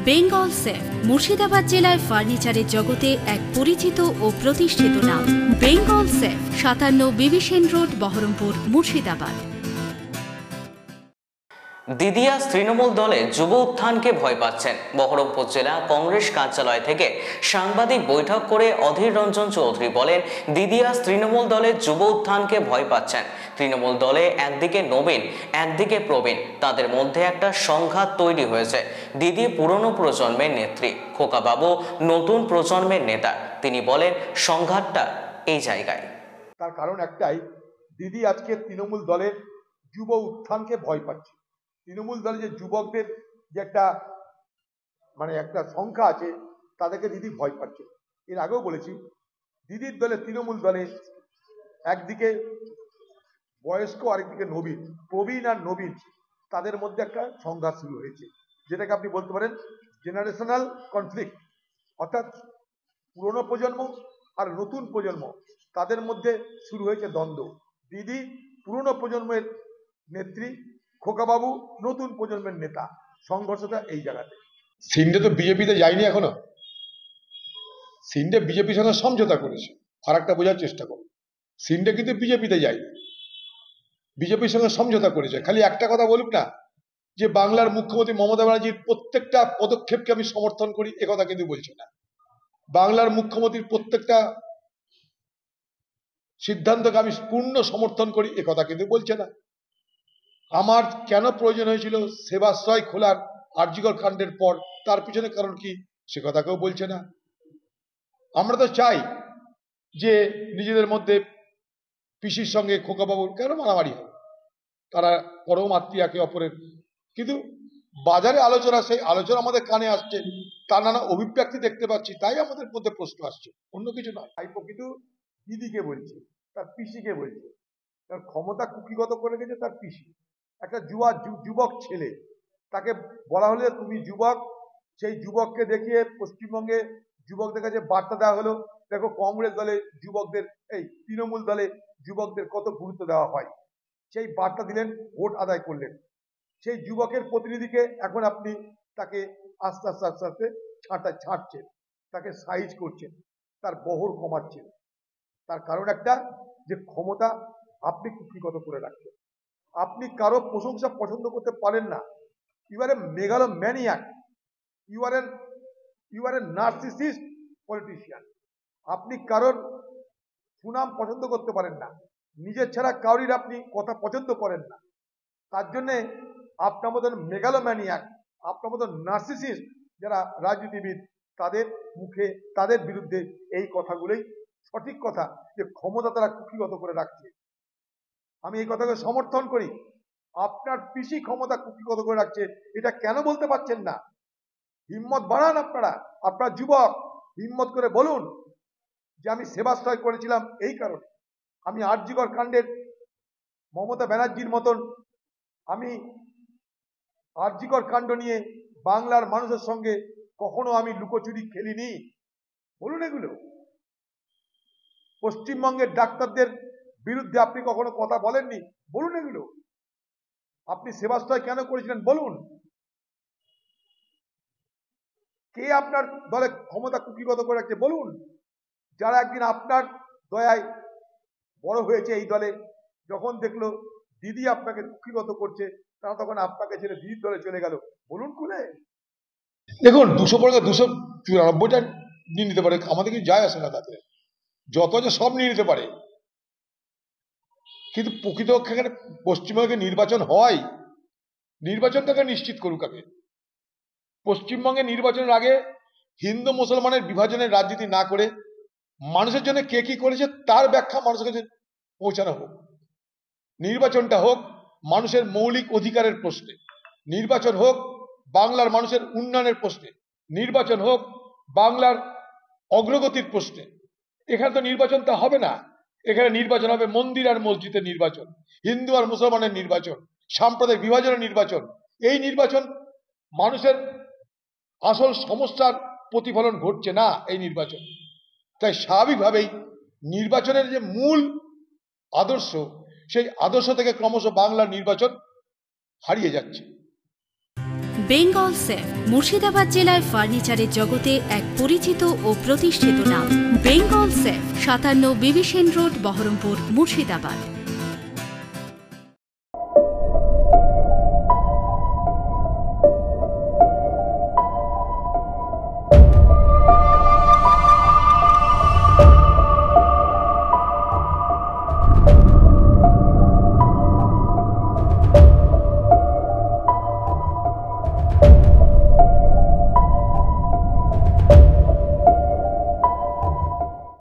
Bengal safe Murshidabad জেলায় ফার্নিচারের জগতে এক পরিচিত ও প্রতিষ্ঠিত নাম। Bengal safe 57 বিবিসেন road, Baharampur, Murshidabad. দিদিয়াস Trinamool দলে যুব উত্থানকে ভয় পাচ্ছেন। বহরমপুর জেলা কংগ্রেস কার্যালয় থেকে সাংবাদিক বৈঠক করে অধীর রঞ্জন চৌধুরী বলেন, দিদিয়াস তৃণমূল দলে যুব উত্থানকে ভয় পাচ্ছেন। তৃণমূল দলে একদিকে নবীন, একদিকে প্রবীণ, তাদের মধ্যে একটা সংঘাত তৈরি হয়েছে। দিদি পুরনো প্রজন্মের নেত্রী, খোকাবাবু নতুন প্রজন্মের নেতা। তিনি বলেন, সংঘাতটা এই জায়গায়। তার কারণ একটাই, দিদি আজকে তৃণমূল দলের যুব উত্থানকে ভয় পাচ্ছে। তৃণমূল দলে যে যুবকদের যে একটা সংখ্যা আছে, তাদেরকে দিদি ভয় পাচ্ছে। এর আগেও বলেছি, দিদির দলে, তৃণমূল দলে একদিকে বয়স্ক, আরেকদিকে নবীন, প্রবীণ আর নবীন, তাদের মধ্যে একটা সংঘাত শুরু হয়েছে, যেটাকে আপনি বলতে পারেন জেনারেশনাল কনফ্লিক্ট। অর্থাৎ পুরনো প্রজন্ম আর নতুন প্রজন্ম, তাদের মধ্যে শুরু হয়েছে দ্বন্দ্ব। দিদি পুরনো প্রজন্মের নেত্রী, খোকাবাবু নতুন প্রজন্মের নেতা। সংঘর্ষটা এই জায়গাতে। সিন্ডে তো বিজেপিতে যায়নি এখনো। সিন্ডে বিজেপির সঙ্গে সমঝোতা করেছে। আর একটা বোঝার চেষ্টা করো, সিন্ডে কিন্তু বিজেপিতে যায়নি, বিজেপির সঙ্গে সমঝোতা করেছে। খালি একটা কথা বলুক না যে বাংলার মুখ্যমন্ত্রী মমতা ব্যানার্জির প্রত্যেকটা পদক্ষেপকে আমি সমর্থন করি, একথা কিন্তু বলছে না। বাংলার মুখ্যমন্ত্রীর প্রত্যেকটা সিদ্ধান্তকে আমি পূর্ণ সমর্থন করি, একথা কিন্তু বলছে না। আমার কেন প্রয়োজন হয়েছিল সেবাশ্রয় খোলার আরজিকর কাণ্ডের পর, তার পিছনে কারণ কি, সে কথা কেউ বলছে না। আমরা তো চাই যে নিজেদের মধ্যে পিসির সঙ্গে খোকাবাবুর কেন মারামারি হবে, তারা পরম আত্মীয় একে অপরের, কিন্তু বাজারে আলোচনা, সেই আলোচনা আমাদের কানে আসছে, তার নানা অভিব্যক্তি দেখতে পাচ্ছি, তাই আমাদের মধ্যে প্রশ্ন আসছে, অন্য কিছু নয়। ভাইপো কিন্তু দিদিকে বলছে, তার পিসিকে বলছে, তার ক্ষমতা কুক্ষিগত করে গেছে তার পিসি। একটা যুবক ছেলে, তাকে বলা হলে তুমি যুবক, সেই যুবককে দেখিয়ে পশ্চিমবঙ্গে যুবকদের কাছে বার্তা দেওয়া হলো, দেখো কংগ্রেস দলে যুবকদের, এই তৃণমূল দলে যুবকদের কত গুরুত্ব দেওয়া হয়। সেই বার্তা দিলেন, ভোট আদায় করলেন। সেই যুবকের প্রতিনিধিকে এখন আপনি তাকে আস্তে আস্তে আস্তে আস্তে ছাঁটছেন, তাকে সাইজ করছেন, তার বহর কমাচ্ছেন। তার কারণ একটা, যে ক্ষমতা আপনি কুক্ষিগত করে রাখছেন। আপনি কারো প্রশংসা পছন্দ করতে পারেন না। You are a megalomaniac, you are a narcissist politician. আপনি কারোর সুনাম পছন্দ করতে পারেন না, নিজের ছাড়া কারোর আপনি কথা পছন্দ করেন না। তার জন্যে আপনার মতন মেগালোম্যানিয়াক, আপনার মতন নার্সিসিস্ট যারা রাজনীতিবিদ, তাদের মুখে, তাদের বিরুদ্ধে এই কথাগুলোই সঠিক কথা, যে ক্ষমতা তারা কুক্ষিগত করে রাখছে। আমি এই কথাকে সমর্থন করি। আপনার পিসি ক্ষমতা কুক্ষিগত করে রাখছে, এটা কেন বলতে পারছেন না? হিম্মত বাড়ান আপনারা, আপনার যুবক, হিম্মত করে বলুন যে আমি সেবাশ্রয় করেছিলাম এই কারণে, আমি আরজিকর কাণ্ডের মমতা ব্যানার্জির মতন আমি আরজিকর কাণ্ড নিয়ে বাংলার মানুষের সঙ্গে কখনো আমি লুকোচুরি খেলিনি। বলুন এগুলো। পশ্চিমবঙ্গের ডাক্তারদের বিরুদ্ধে আপনি কখনো কথা বলেননি, বলুন এগুলো। আপনি সেবাশ্রয় কেন করেছিলেন বলুন। কে আপনার দলে ক্ষমতা কুক্ষিগত করে রাখছে বলুন। যারা একদিন আপনার দয়ায় বড় হয়েছে এই দলে, যখন দেখলো দিদি আপনাকে কুক্ষিগত করছে, তারা তখন আপনাকে ছেড়ে দিদির দলে চলে গেল, বলুন খুলে। দেখুন, 200 পরে 294টা নিয়ে নিতে পারে, আমাদের কিছু যায় আসে না তাতে, যত আছে সব নিয়ে নিতে পারে। কিন্তু প্রকৃতপক্ষে এখানে পশ্চিমবঙ্গে নির্বাচন হয়, নির্বাচনটাকে নিশ্চিত করুক আগে। পশ্চিমবঙ্গে নির্বাচনের আগে হিন্দু মুসলমানের বিভাজনের রাজনীতি না করে মানুষের জন্য কে কি করেছে তার ব্যাখ্যা মানুষের কাছে পৌঁছানো হোক। নির্বাচনটা হোক মানুষের মৌলিক অধিকারের প্রশ্নে, নির্বাচন হোক বাংলার মানুষের উন্নয়নের প্রশ্নে, নির্বাচন হোক বাংলার অগ্রগতির প্রশ্নে। এখানে তো নির্বাচনটা হবে না, এখানে নির্বাচন হবে মন্দির আর মসজিদের নির্বাচন, হিন্দু আর মুসলমানের নির্বাচন, সাম্প্রদায়িক বিভাজনের নির্বাচন। এই নির্বাচন মানুষের আসল সমস্যার প্রতিফলন ঘটছে না এই নির্বাচন। তাই স্বাভাবিকভাবেই নির্বাচনের যে মূল আদর্শ, সেই আদর্শ থেকে ক্রমশ বাংলার নির্বাচন হারিয়ে যাচ্ছে। বেঙ্গল সেফ মুর্শিদাবাদ জেলায় ফার্নিচারের জগতে এক পরিচিত ও প্রতিষ্ঠিত নাম। Bengal safe 57 Bibhishan road, Baharampur, Murshidabad.